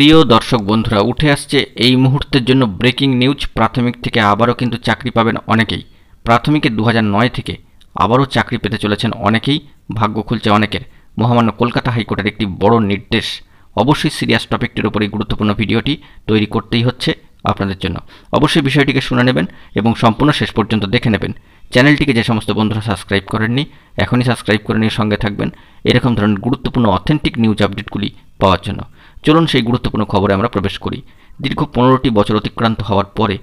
প্রিয় দর্শক বন্ধুরা, উঠে আসছে এই মুহূর্তের জন্য ব্রেকিং নিউজ। প্রাথমিক থেকে আবারও কিন্তু চাকরি পাবেন অনেকেই। প্রাথমিকে 2009 থেকে আবারও চাকরি পেতে চলেছেন অনেকেই, ভাগ্য খুলছে অনেকের। মহামান্য কলকাতা হাইকোর্টের একটি বড় নির্দেশ। অবশ্যই সিরিয়াস টপিকটির উপর এই গুরুত্বপূর্ণ ভিডিওটি তৈরি করতেই হচ্ছে আপনাদের জন্য। অবশ্যই বিষয়টিকে শুনে নেবেন এবং সম্পূর্ণ শেষ পর্যন্ত দেখে নেবেন। চ্যানেলটিকে যে সমস্ত বন্ধুরা সাবস্ক্রাইব করেননি, এখনই সাবস্ক্রাইব করে নিয়ে সঙ্গে থাকবেন এরকম ধরনের গুরুত্বপূর্ণ অথেন্টিক নিউজ আপডেটগুলি পাওয়ার জন্য। চলুন সেই গুরুত্বপূর্ণ খবরে আমরা প্রবেশ করি। দীর্ঘ 15টি বছর অতিক্রান্ত হওয়ার পরে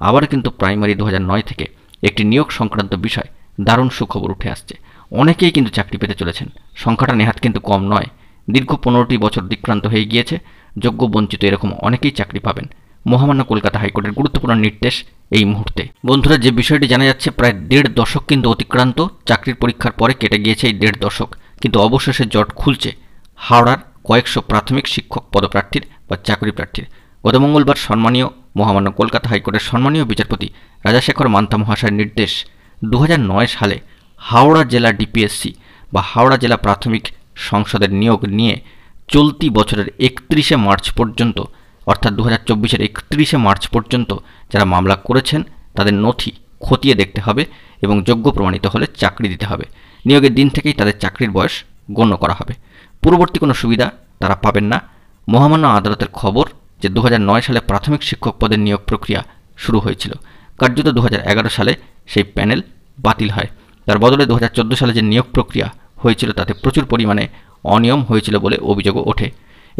আবার কিন্তু প্রাইমারি 2009 থেকে একটি নিয়োগ সংক্রান্ত বিষয় দারুণ সুখবর উঠে আসছে। অনেকেই কিন্তু চাকরি পেতে চলেছেন, সংখ্যাটা নেহাত কিন্তু কম নয়। দীর্ঘ 15টি বছর অতিক্রান্ত হয়ে গিয়েছে, যোগ্য বঞ্চিত এরকম অনেকেই চাকরি পাবেন। মহামান্য কলকাতা হাইকোর্টের গুরুত্বপূর্ণ নির্দেশ এই মুহূর্তে। বন্ধুরা, যে বিষয়টি জানা যাচ্ছে, প্রায় 1.5 দশক কিন্তু অতিক্রান্ত, চাকরির পরীক্ষার পরে কেটে গিয়েছে এই 1.5 দশক, কিন্তু অবশেষে জট খুলছে হাওড়ার কয়েকশো প্রাথমিক শিক্ষক পদপ্রার্থীর বা চাকরি প্রার্থীর। গত মঙ্গলবার সম্মানীয় মহামান্য কলকাতা হাইকোর্টের সম্মানীয় বিচারপতি রাজাশেখর মান্থা মহাশয়ের নির্দেশ 2009 সালে হাওড়া জেলা ডিপিএসসি বা হাওড়া জেলা প্রাথমিক সংসদের নিয়োগ নিয়ে চলতি বছরের 31শে মার্চ পর্যন্ত, অর্থাৎ 2024-এর 31শে মার্চ পর্যন্ত যারা মামলা করেছেন তাদের নথি খতিয়ে দেখতে হবে এবং যোগ্য প্রমাণিত হলে চাকরি দিতে হবে। নিয়োগের দিন থেকেই তাদের চাকরির বয়স গণ্য করা হবে। পূর্ববর্তী কোনো সুবিধা তারা পাবেন না। মহামান্য আদালতের খবর যে 2009 সালে প্রাথমিক শিক্ষক পদের নিয়োগ প্রক্রিয়া শুরু হয়েছিল। কার্যত 2011 সালে সেই প্যানেল বাতিল হয়। তার বদলে 2014 সালে যে নিয়োগ প্রক্রিয়া হয়েছিল তাতে প্রচুর পরিমাণে অনিয়ম হয়েছিল বলে অভিযোগও ওঠে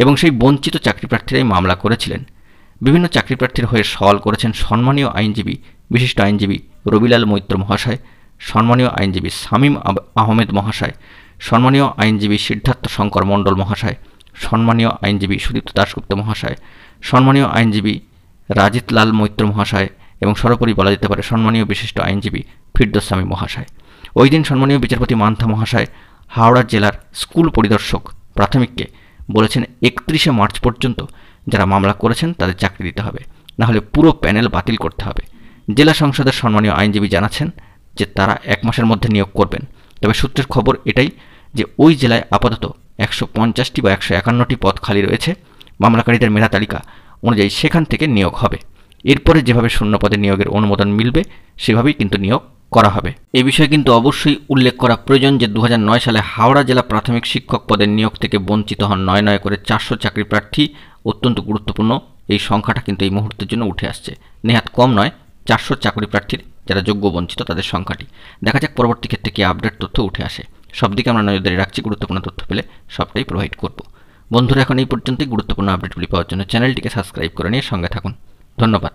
এবং সেই বঞ্চিত চাকরি প্রার্থীরাই মামলা করেছিলেন। বিভিন্ন চাকরি প্রার্থীর হয়ে সওয়াল করেছেন সম্মানীয় আইনজীবী, বিশিষ্ট আইনজীবী রবিলাল মৈত্র মহাশয়, সম্মানীয় আইনজীবী শামীম আহমেদ মহাশয়, সম্মানীয় আইনজীবী সিদ্ধার্থ শঙ্কর মণ্ডল মহাশয়, সম্মানীয় আইনজীবী সুদীপ্ত দাশগুপ্ত মহাশয়, সম্মানীয় আইনজীবী রাজিত লাল মৈত্র মহাশয় এবং সর্বোপরি বলা যেতে পারে সম্মানীয় বিশিষ্ট আইনজীবী ফিরদৌস মহাশয়। ওই দিন সম্মানীয় বিচারপতি মান্থা মহাশয় হাওড়া জেলার স্কুল পরিদর্শক প্রাথমিককে বলেছেন 31শে মার্চ পর্যন্ত যারা মামলা করেছেন তাদের চাকরি দিতে হবে, নাহলে পুরো প্যানেল বাতিল করতে হবে। জেলা সংসদের সম্মানীয় আইনজীবী জানাচ্ছেন যে তারা 1 মাসের মধ্যে নিয়োগ করবেন। তবে সূত্রের খবর এটাই যে ওই জেলায় আপাতত 150টি বা 151টি পদ খালি রয়েছে। মামলাকারীদের মেধা তালিকা অনুযায়ী সেখান থেকে নিয়োগ হবে। এরপরে যেভাবে শূন্য পদে নিয়োগের অনুমোদন মিলবে সেভাবেই কিন্তু নিয়োগ করা হবে। এই বিষয়ে কিন্তু অবশ্যই উল্লেখ করা প্রয়োজন যে 2009 সালে হাওড়া জেলা প্রাথমিক শিক্ষক পদের নিয়োগ থেকে বঞ্চিত হন 9 করে 400 চাকরি প্রার্থী। অত্যন্ত গুরুত্বপূর্ণ এই সংখ্যাটা কিন্তু এই মুহূর্তের জন্য উঠে আসছে। নেহাত কম নয়, 400 চাকরি প্রার্থীর যারা যোগ্য বঞ্চিত তাদের সংখ্যাটি। দেখা যাক পরবর্তী ক্ষেত্রে কি আপডেট তথ্য উঠে আসে। সব দিকে আমরা নজরদারি রাখছি, গুরুত্বপূর্ণ তথ্য পেলে সবটাই প্রোভাইড করব। বন্ধুরা, এখন এই পর্যন্তই। গুরুত্বপূর্ণ আপডেটগুলি পাওয়ার জন্য চ্যানেলটিকে সাবস্ক্রাইব করে নিয়ে সঙ্গে থাকুন। ধন্যবাদ।